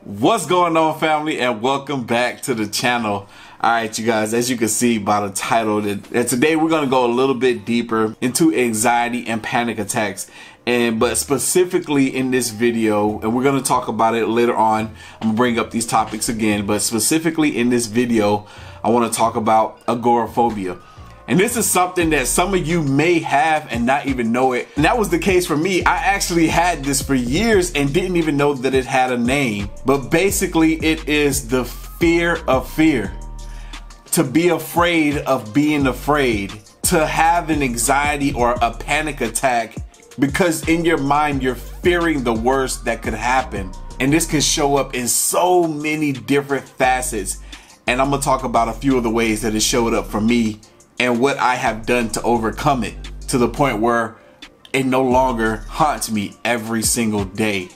What's going on, family, and welcome back to the channel. Alright, you guys, as you can see by the title, that today we're going to go a little bit deeper into anxiety and panic attacks. But specifically in this video, and we're going to talk about it later on, I'm going to bring up these topics again, but specifically in this video, I want to talk about agoraphobia. And this is something that some of you may have and not even know it. And that was the case for me. I actually had this for years and didn't even know that it had a name. But basically it is the fear of fear. To be afraid of being afraid. To have an anxiety or a panic attack because in your mind you're fearing the worst that could happen. And this can show up in so many different facets. And I'm gonna talk about a few of the ways that it showed up for me and what I have done to overcome it to the point where it no longer haunts me every single day.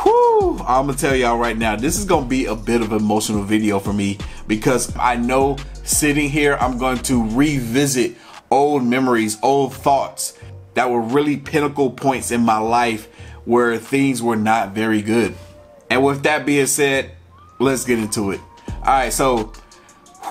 Whew, I'm gonna tell y'all right now, this is gonna be a bit of an emotional video for me because I know sitting here, I'm going to revisit old memories, old thoughts that were really pinnacle points in my life where things were not very good. And with that being said, let's get into it. All right, so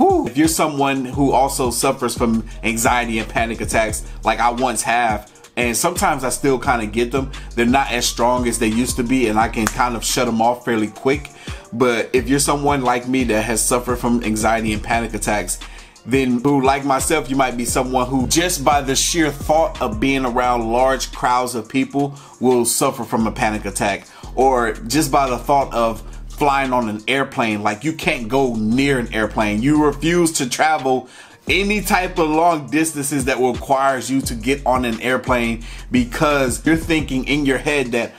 if you're someone who also suffers from anxiety and panic attacks like I once have, and sometimes I still kind of get them, they're not as strong as they used to be and I can kind of shut them off fairly quick. But if you're someone like me that has suffered from anxiety and panic attacks, then who, like myself, you might be someone who just by the sheer thought of being around large crowds of people will suffer from a panic attack, or just by the thought of flying on an airplane, like you can't go near an airplane. You refuse to travel any type of long distances that requires you to get on an airplane because you're thinking in your head that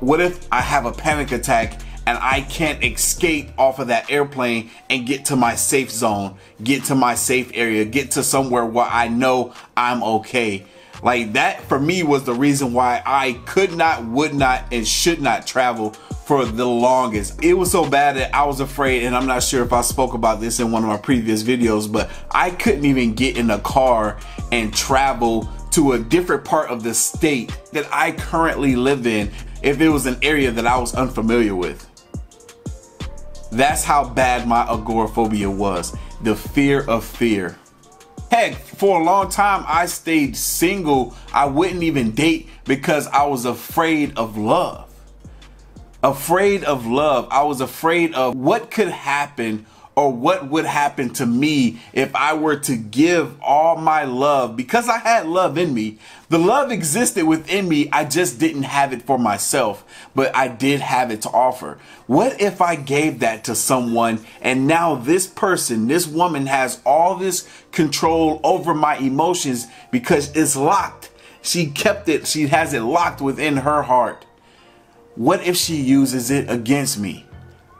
what if I have a panic attack and I can't escape off of that airplane and get to my safe zone, get to my safe area, get to somewhere where I know I'm okay. Like that for me was the reason why I could not, would not, and should not travel for the longest. It was so bad that I was afraid, and I'm not sure if I spoke about this in one of my previous videos, but I couldn't even get in a car and travel to a different part of the state that I currently live in if it was an area that I was unfamiliar with. That's how bad my agoraphobia was, the fear of fear. Heck, for a long time, I stayed single. I wouldn't even date because I was afraid of love. Afraid of love. I was afraid of what could happen or what would happen to me if I were to give all my love, because I had love in me. The love existed within me. I just didn't have it for myself, but I did have it to offer. What if I gave that to someone and now this person, this woman has all this control over my emotions because it's locked. She kept it. She has it locked within her heart. What if she uses it against me?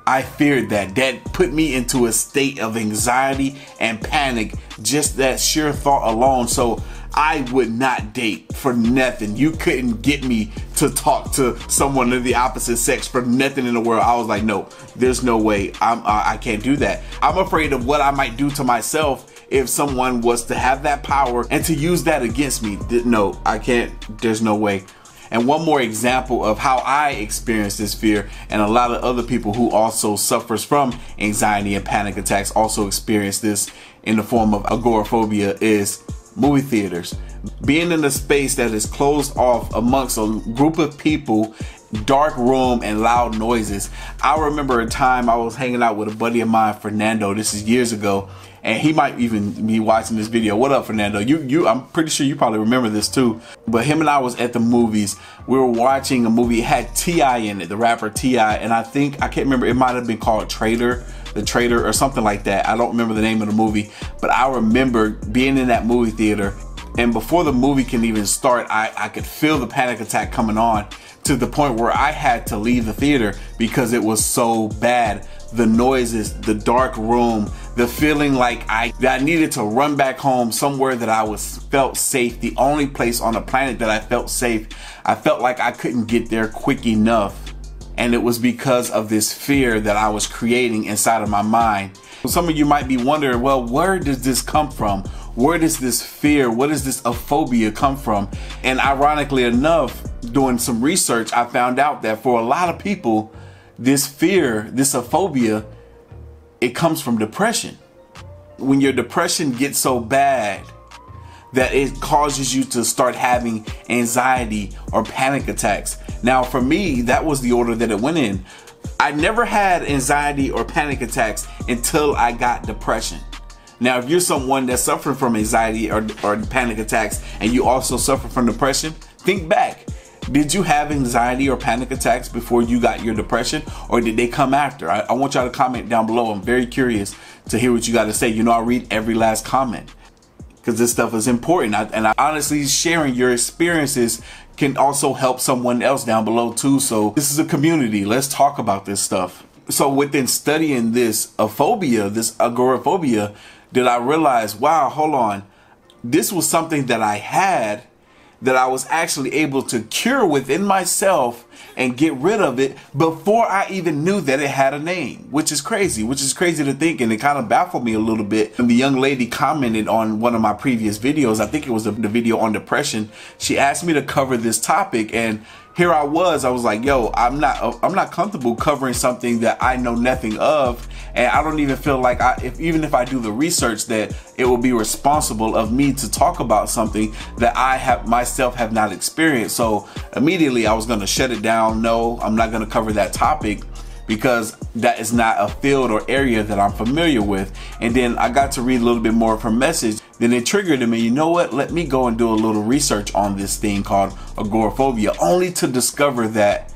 I feared that. That put me into a state of anxiety and panic, just that sheer thought alone. So I would not date for nothing. You couldn't get me to talk to someone of the opposite sex for nothing in the world. I was like, no, there's no way. I can't do that. I'm afraid of what I might do to myself if someone was to have that power and to use that against me. No, I can't. There's no way. And one more example of how I experienced this fear, and a lot of other people who also suffers from anxiety and panic attacks also experience this in the form of agoraphobia, is movie theaters. Being in a space that is closed off amongst a group of people, dark room and loud noises. I remember a time I was hanging out with a buddy of mine, Fernando. This is years ago. And he might even be watching this video. What up, Fernando? I'm pretty sure you probably remember this too. But him and I was at the movies. We were watching a movie. It had T.I. in it, the rapper T.I. And I can't remember, it might have been called The Traitor or something like that. I don't remember the name of the movie. But I remember being in that movie theater. And before the movie can even start, I could feel the panic attack coming on, to the point where I had to leave the theater because it was so bad. The noises, the dark room, the feeling like I needed to run back home somewhere that I felt safe. The only place on the planet that I felt safe. I felt like I couldn't get there quick enough. And it was because of this fear that I was creating inside of my mind. Some of you might be wondering, well, where does this come from? Where does this fear, what does this phobia come from? And ironically enough, doing some research, I found out that for a lot of people, this fear, this phobia, it comes from depression. When your depression gets so bad that it causes you to start having anxiety or panic attacks. Now, for me, that was the order that it went in. I never had anxiety or panic attacks until I got depression. Now, if you're someone that's suffering from anxiety or panic attacks and you also suffer from depression, think back. Did you have anxiety or panic attacks before you got your depression, or did they come after? I want y'all to comment down below. I'm very curious to hear what you got to say. You know, I read every last comment because this stuff is important. And I honestly, sharing your experiences can also help someone else down below too. So this is a community. Let's talk about this stuff. So within studying this phobia, this agoraphobia, did I realize, wow, hold on. This was something that I had that I was actually able to cure within myself and get rid of it before I even knew that it had a name, which is crazy to think. And it kind of baffled me a little bit. And the young lady commented on one of my previous videos, I think it was the video on depression. She asked me to cover this topic, and here I was like, yo, I'm not comfortable covering something that I know nothing of, and I don't even feel like even if I do the research, that it will be responsible of me to talk about something that I myself have not experienced. So immediately I was going to shut it down. No, I'm not going to cover that topic because that is not a field or area that I'm familiar with. And then I got to read a little bit more of her message. Then it triggered me, you know what, let me go and do a little research on this thing called agoraphobia, only to discover that,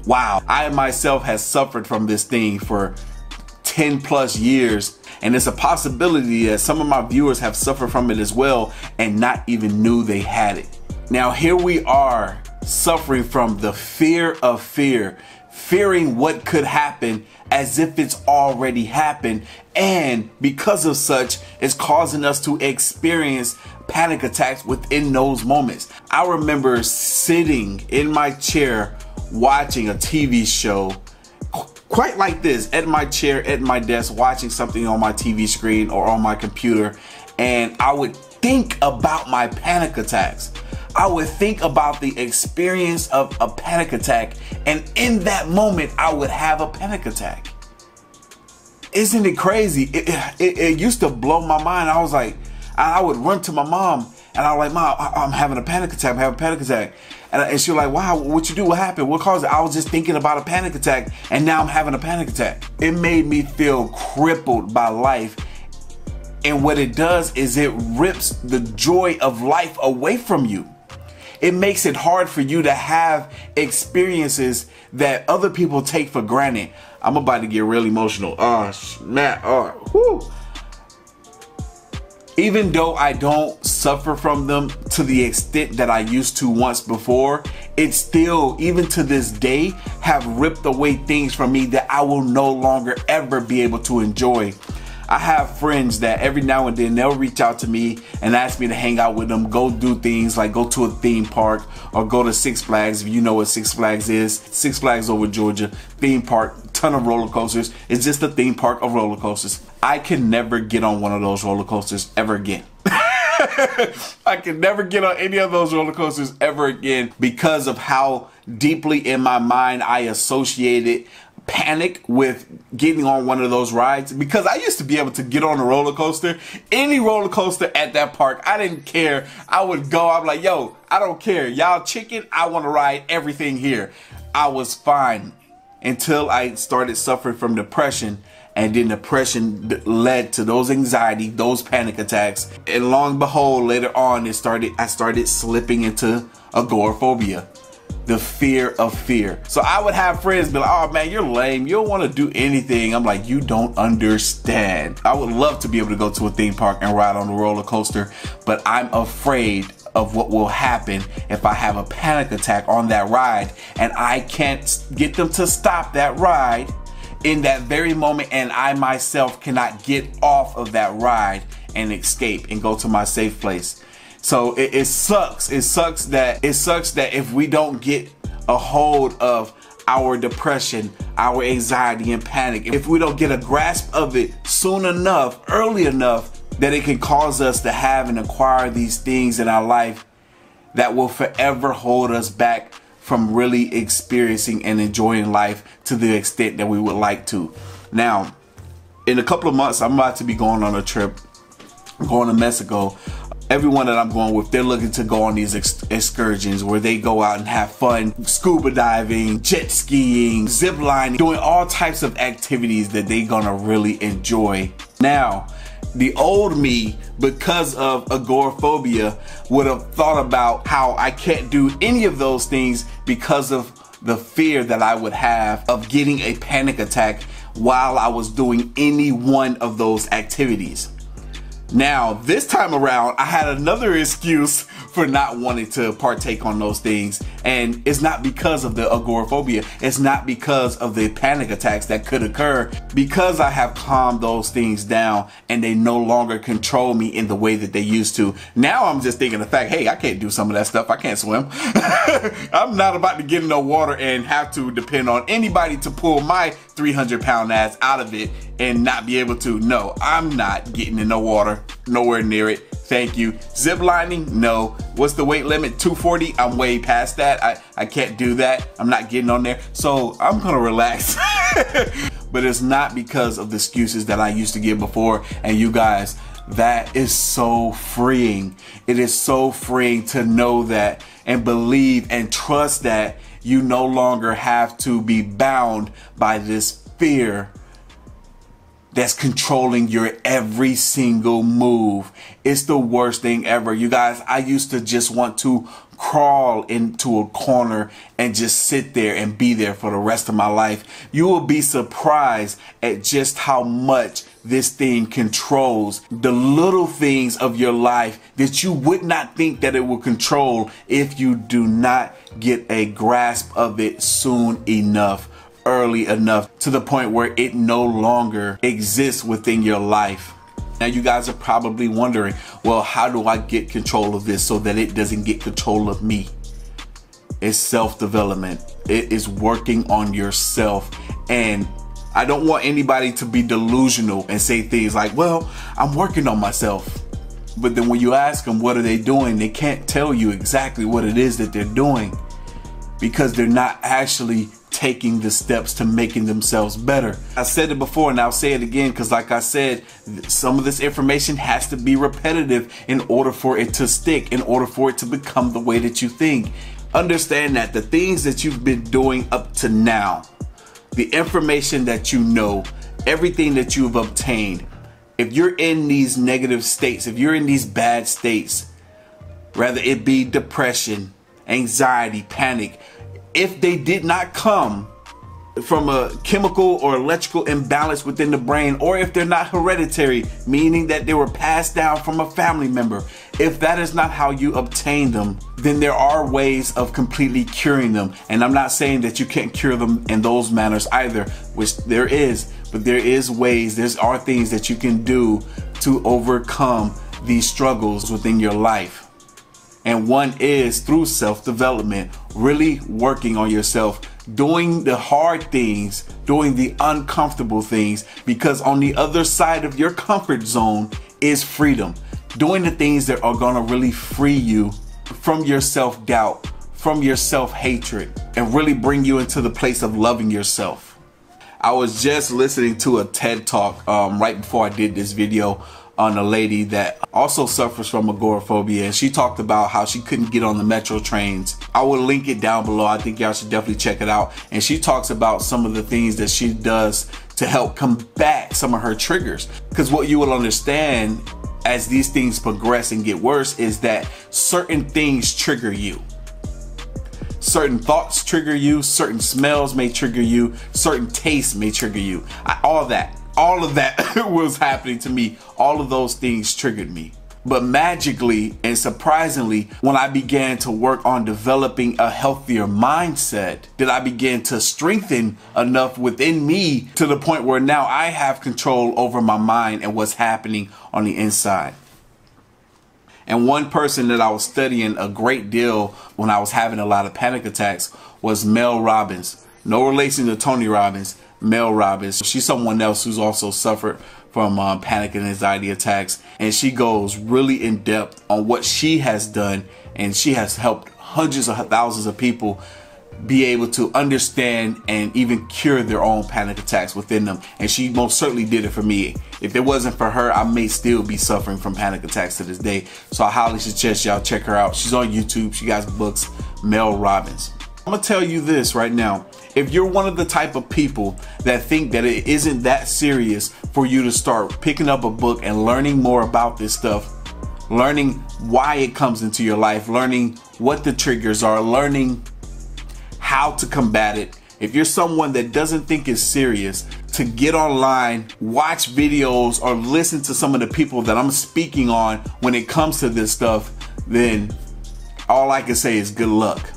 wow, I myself has suffered from this thing for 10 plus years. And it's a possibility that some of my viewers have suffered from it as well and not even knew they had it. Now here we are suffering from the fear of fear, fearing what could happen as if it's already happened, and because of such, it's causing us to experience panic attacks within those moments. I remember sitting in my chair watching a TV show quite like this, at my chair, at my desk, watching something on my TV screen or on my computer, and I would think about my panic attacks. I would think about the experience of a panic attack, and in that moment, I would have a panic attack. Isn't it crazy? It used to blow my mind. I was like, I would run to my mom, and I was like, Mom, I'm having a panic attack. I'm having a panic attack. And she was like, wow, what you do? What happened? What caused it? I was just thinking about a panic attack, and now I'm having a panic attack. It made me feel crippled by life. And what it does is it rips the joy of life away from you. It makes it hard for you to have experiences that other people take for granted. I'm about to get real emotional. Oh, man. Oh, whew. Even though I don't suffer from them to the extent that I used to once before, it still, even to this day, have ripped away things from me that I will no longer ever be able to enjoy. I have friends that every now and then they'll reach out to me and ask me to hang out with them, go do things like go to a theme park or go to Six Flags. If you know what Six Flags is, Six Flags over Georgia, theme park, ton of roller coasters. It's just a theme park of roller coasters. I can never get on one of those roller coasters ever again. I can never get on any of those roller coasters ever again because of how deeply in my mind I associated panic with getting on one of those rides, because I used to be able to get on a roller coaster, any roller coaster at that park. I didn't care. I would go. I'm like, yo, I don't care. Y'all chicken. I want to ride everything here. I was fine until I started suffering from depression. And then depression led to those anxiety, those panic attacks. And long and behold, later on, I started slipping into agoraphobia. The fear of fear. So I would have friends be like, oh man, you're lame. You don't want to do anything. I'm like, you don't understand. I would love to be able to go to a theme park and ride on a roller coaster, but I'm afraid of what will happen if I have a panic attack on that ride and I can't get them to stop that ride in that very moment, and I myself cannot get off of that ride and escape and go to my safe place. So it sucks. It sucks that if we don't get a hold of our depression, our anxiety and panic, if we don't get a grasp of it soon enough, early enough, that it can cause us to have and acquire these things in our life that will forever hold us back from really experiencing and enjoying life to the extent that we would like to. Now, in a couple of months, I'm about to be going on a trip. I'm going to Mexico. Everyone that I'm going with, they're looking to go on these excursions where they go out and have fun, scuba diving, jet skiing, zip lining, doing all types of activities that they're gonna really enjoy. Now, the old me, because of agoraphobia, would have thought about how I can't do any of those things because of the fear that I would have of getting a panic attack while I was doing any one of those activities. Now, this time around, I had another excuse for not wanting to partake on those things. And it's not because of the agoraphobia. It's not because of the panic attacks that could occur, because I have calmed those things down and they no longer control me in the way that they used to. Now I'm just thinking the fact, hey, I can't do some of that stuff. I can't swim. I'm not about to get in the water and have to depend on anybody to pull my 300-pound ass out of it and not be able to. No, I'm not getting in the water, nowhere near it. Thank you. Zip lining? No. What's the weight limit? 240? I'm way past that. I can't do that. I'm not getting on there. So I'm gonna relax. But it's not because of the excuses that I used to give before. And you guys, that is so freeing. It is so freeing to know that and believe and trust that you no longer have to be bound by this fear that's controlling your every single move. It's the worst thing ever. You guys, I used to just want to crawl into a corner and just sit there and be there for the rest of my life. You will be surprised at just how much this thing controls the little things of your life that you would not think that it will control if you do not get a grasp of it soon enough, early enough, to the point where it no longer exists within your life. Now you guys are probably wondering, well, how do I get control of this so that it doesn't get control of me? It's self-development. It is working on yourself. And I don't want anybody to be delusional and say things like, well, I'm working on myself. But then when you ask them what are they doing, they can't tell you exactly what it is that they're doing, because they're not actually taking the steps to making themselves better. I said it before and I'll say it again, because like I said, some of this information has to be repetitive in order for it to stick, in order for it to become the way that you think. Understand that the things that you've been doing up to now, the information that you know, everything that you've obtained, if you're in these negative states, if you're in these bad states, whether it be depression, anxiety, panic, if they did not come from a chemical or electrical imbalance within the brain, or if they're not hereditary, meaning that they were passed down from a family member, if that is not how you obtain them, then there are ways of completely curing them. And I'm not saying that you can't cure them in those manners either, which there is, but there is ways, there are things that you can do to overcome these struggles within your life. And one is through self-development, really working on yourself, doing the hard things, doing the uncomfortable things, because on the other side of your comfort zone is freedom. Doing the things that are gonna really free you from your self-doubt, from your self-hatred, and really bring you into the place of loving yourself. I was just listening to a TED Talk right before I did this video on a lady that also suffers from agoraphobia, and she talked about how she couldn't get on the metro trains. I will link it down below. I think y'all should definitely check it out. And she talks about some of the things that she does to help combat some of her triggers. Because what you will understand as these things progress and get worse is that certain things trigger you. Certain thoughts trigger you, certain smells may trigger you, certain tastes may trigger you. All of that was happening to me. All of those things triggered me. But magically and surprisingly, when I began to work on developing a healthier mindset, that I began to strengthen enough within me to the point where now I have control over my mind and what's happening on the inside. And one person that I was studying a great deal when I was having a lot of panic attacks was Mel Robbins. No relation to Tony Robbins. Mel Robbins. She's someone else who's also suffered from panic and anxiety attacks, and she goes really in depth on what she has done, and she has helped hundreds of thousands of people be able to understand and even cure their own panic attacks within them. And she most certainly did it for me. If it wasn't for her, I may still be suffering from panic attacks to this day. So I highly suggest y'all check her out. She's on YouTube. She got books, Mel Robbins. I'm gonna tell you this right now. If you're one of the type of people that think that it isn't that serious for you to start picking up a book and learning more about this stuff, learning why it comes into your life, learning what the triggers are, learning how to combat it. If you're someone that doesn't think it's serious to get online, watch videos, or listen to some of the people that I'm speaking on when it comes to this stuff, then all I can say is good luck.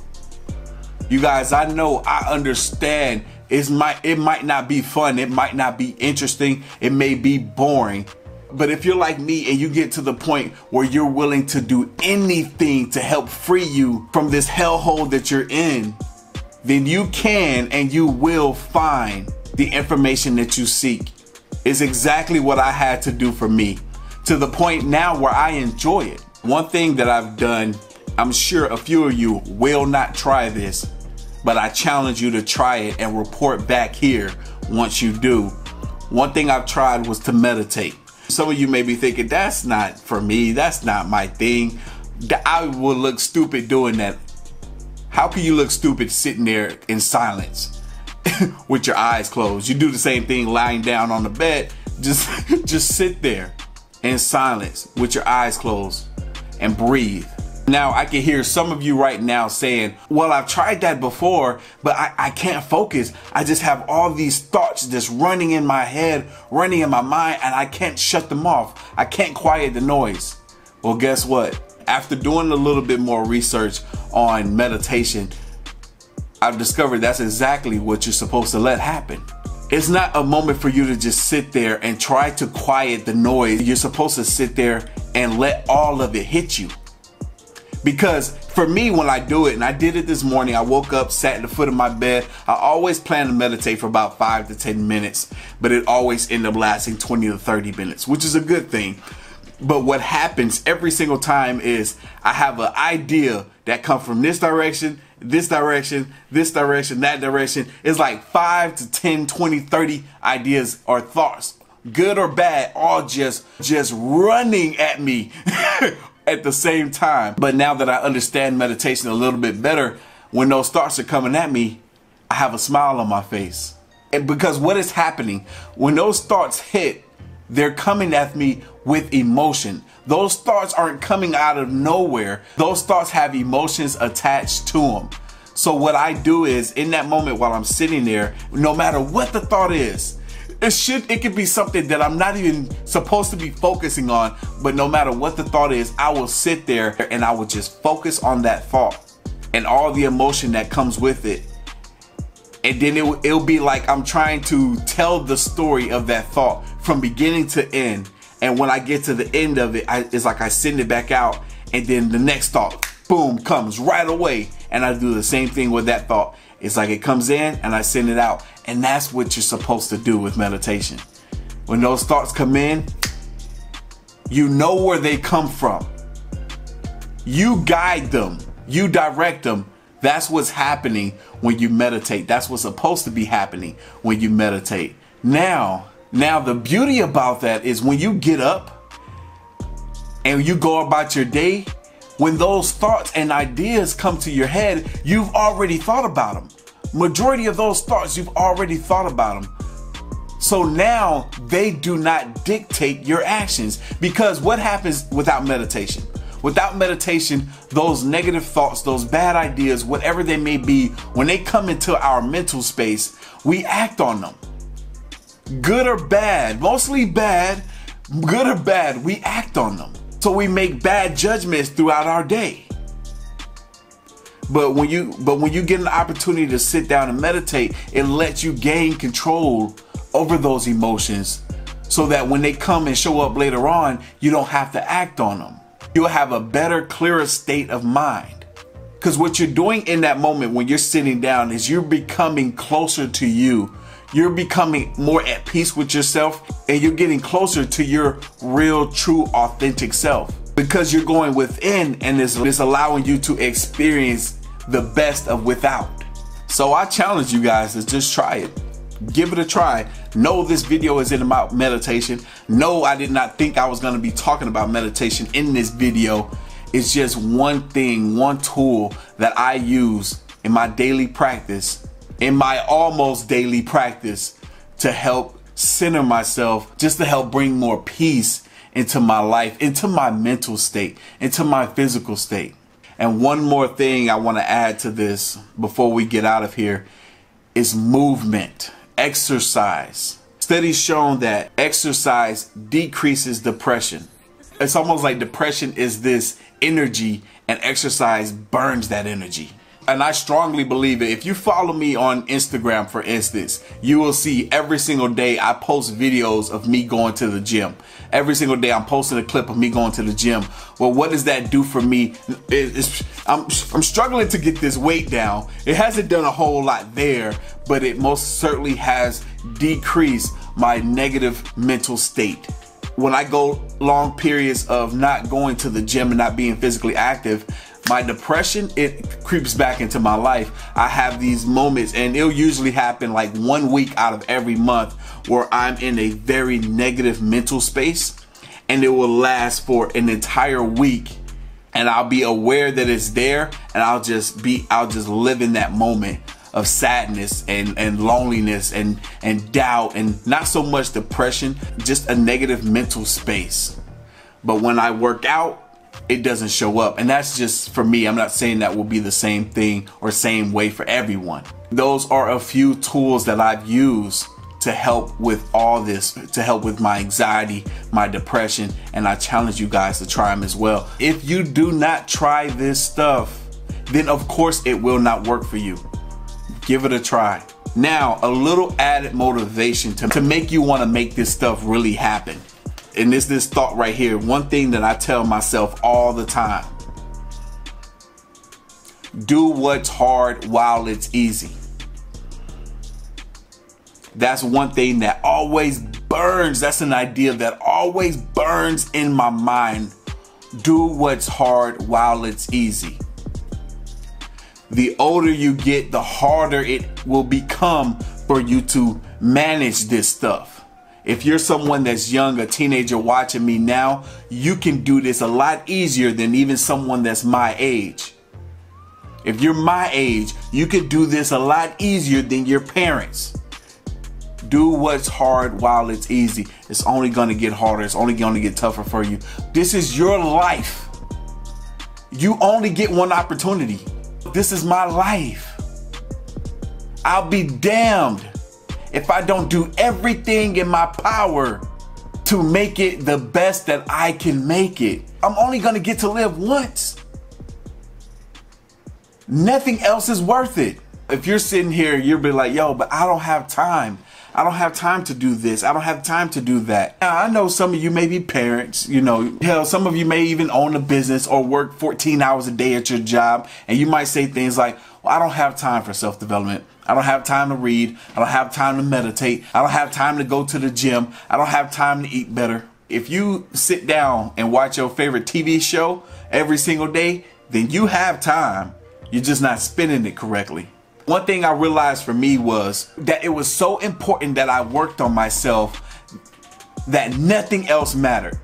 You guys, I know, I understand it might not be fun, it might not be interesting, it may be boring. But if you're like me and you get to the point where you're willing to do anything to help free you from this hellhole that you're in, then you can and you will find the information that you seek. It's exactly what I had to do for me, to the point now where I enjoy it. One thing that I've done, I'm sure a few of you will not try this, but I challenge you to try it and report back here once you do. One thing I've tried was to meditate. Some of you may be thinking, that's not for me, that's not my thing. I will look stupid doing that. How can you look stupid sitting there in silence with your eyes closed? You do the same thing lying down on the bed. Just sit there in silence with your eyes closed and breathe. Now, I can hear some of you right now saying, well, I've tried that before, but I can't focus. I just have all these thoughts just running in my head, running in my mind, and I can't shut them off. I can't quiet the noise. Well, guess what? After doing a little bit more research on meditation, I've discovered that's exactly what you're supposed to let happen. It's not a moment for you to just sit there and try to quiet the noise. You're supposed to sit there and let all of it hit you. Because for me, when I do it, and I did it this morning, I woke up, sat at the foot of my bed. I always plan to meditate for about 5 to 10 minutes, but it always ends up lasting 20 to 30 minutes, which is a good thing. But what happens every single time is I have an idea that comes from this direction, this direction, this direction, that direction. It's like 5 to 10, 20, 30 ideas or thoughts, good or bad, all just running at me at the same time. But now that I understand meditation a little bit better, when those thoughts are coming at me, I have a smile on my face. And because what is happening, when those thoughts hit, they're coming at me with emotion. Those thoughts aren't coming out of nowhere. Those thoughts have emotions attached to them. So what I do is, in that moment while I'm sitting there, no matter what the thought is, it could be something that I'm not even supposed to be focusing on, but no matter what the thought is, I will sit there and I will just focus on that thought and all the emotion that comes with it. And then it'll be like I'm trying to tell the story of that thought from beginning to end. And when I get to the end of it, it's like I send it back out, and then the next thought, boom, comes right away. And I do the same thing with that thought. It's like it comes in and I send it out. And that's what you're supposed to do with meditation. When those thoughts come in, you know where they come from. You guide them. You direct them. That's what's happening when you meditate. That's what's supposed to be happening when you meditate. Now the beauty about that is when you get up and you go about your day, when those thoughts and ideas come to your head, you've already thought about them. Majority of those thoughts, you've already thought about them. So now they do not dictate your actions. Because what happens without meditation? Without meditation, those negative thoughts, those bad ideas, whatever they may be, when they come into our mental space, we act on them. Good or bad, mostly bad, good or bad, we act on them. So we make bad judgments throughout our day. But when you get an opportunity to sit down and meditate, it lets you gain control over those emotions so that when they come and show up later on, you don't have to act on them. You'll have a better, clearer state of mind. Because what you're doing in that moment when you're sitting down is you're becoming closer to you. You're becoming more at peace with yourself, and you're getting closer to your real, true, authentic self. Because you're going within, and it's allowing you to experience the best of without. So I challenge you guys to just try it. Give it a try. No, this video isn't about meditation. No, I did not think I was going to be talking about meditation in this video. It's just one thing, one tool that I use in my daily practice, in my almost daily practice, to help center myself, just to help bring more peace into my life, into my mental state, into my physical state. And one more thing I want to add to this before we get out of here is movement. Exercise. Studies shown that exercise decreases depression. It's almost like depression is this energy and exercise burns that energy. And I strongly believe it. If you follow me on Instagram, for instance, you will see every single day I post videos of me going to the gym. Every single day I'm posting a clip of me going to the gym. Well, what does that do for me? I'm struggling to get this weight down. It hasn't done a whole lot there, but it most certainly has decreased my negative mental state. When I go long periods of not going to the gym and not being physically active, my depression, it creeps back into my life. I have these moments, and it'll usually happen like 1 week out of every month, where I'm in a very negative mental space, and it will last for an entire week, and I'll be aware that it's there, and I'll just live in that moment of sadness and loneliness and doubt, and not so much depression, just a negative mental space. But when I work out, it doesn't show up. And that's just for me. I'm not saying that will be the same thing or same way for everyone. Those are a few tools that I've used to help with all this, to help with my anxiety, my depression, and I challenge you guys to try them as well. If you do not try this stuff, then of course it will not work for you. Give it a try. Now, a little added motivation to make you want to make this stuff really happen. And it's this thought right here. One thing that I tell myself all the time: do what's hard while it's easy. That's one thing that always burns. That's an idea that always burns in my mind. Do what's hard while it's easy. The older you get, the harder it will become for you to manage this stuff. If you're someone that's young, a teenager watching me now, you can do this a lot easier than even someone that's my age. If you're my age, you could do this a lot easier than your parents. Do what's hard while it's easy. It's only going to get harder. It's only going to get tougher for you. This is your life. You only get one opportunity. This is my life. I'll be damned if I don't do everything in my power to make it the best that I can make it. I'm only gonna get to live once. Nothing else is worth it. If you're sitting here, you'll be like, yo, but I don't have time. I don't have time to do this. I don't have time to do that. Now, I know some of you may be parents, you know, hell, some of you may even own a business or work 14 hours a day at your job. And you might say things like, well, I don't have time for self-development. I don't have time to read. I don't have time to meditate. I don't have time to go to the gym. I don't have time to eat better. If you sit down and watch your favorite TV show every single day, then you have time. You're just not spending it correctly. One thing I realized for me was that it was so important that I worked on myself that nothing else mattered.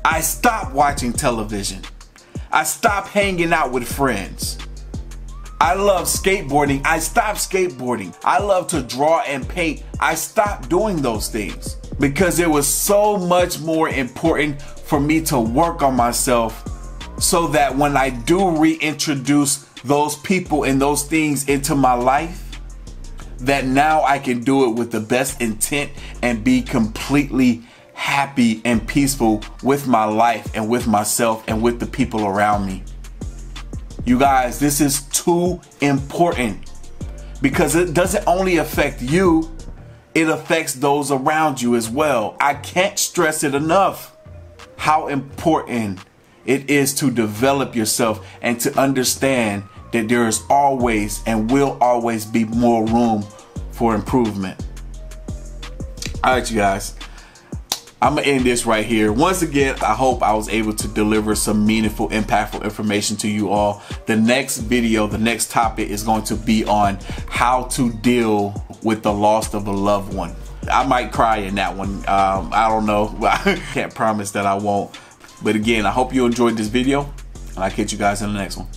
I stopped watching television. I stopped hanging out with friends. I love skateboarding. I stopped skateboarding. I love to draw and paint. I stopped doing those things because it was so much more important for me to work on myself so that when I do reintroduce those people and those things into my life, that now I can do it with the best intent and be completely happy and peaceful with my life and with myself and with the people around me. You guys, this is too important because it doesn't only affect you, it affects those around you as well. I can't stress it enough how important it is to develop yourself and to understand that there is always and will always be more room for improvement. All right, you guys. I'm gonna end this right here. Once again, I hope I was able to deliver some meaningful, impactful information to you all. The next video, the next topic is going to be on how to deal with the loss of a loved one. I might cry in that one. I don't know. I can't promise that I won't. But again, I hope you enjoyed this video, and I'll catch you guys in the next one.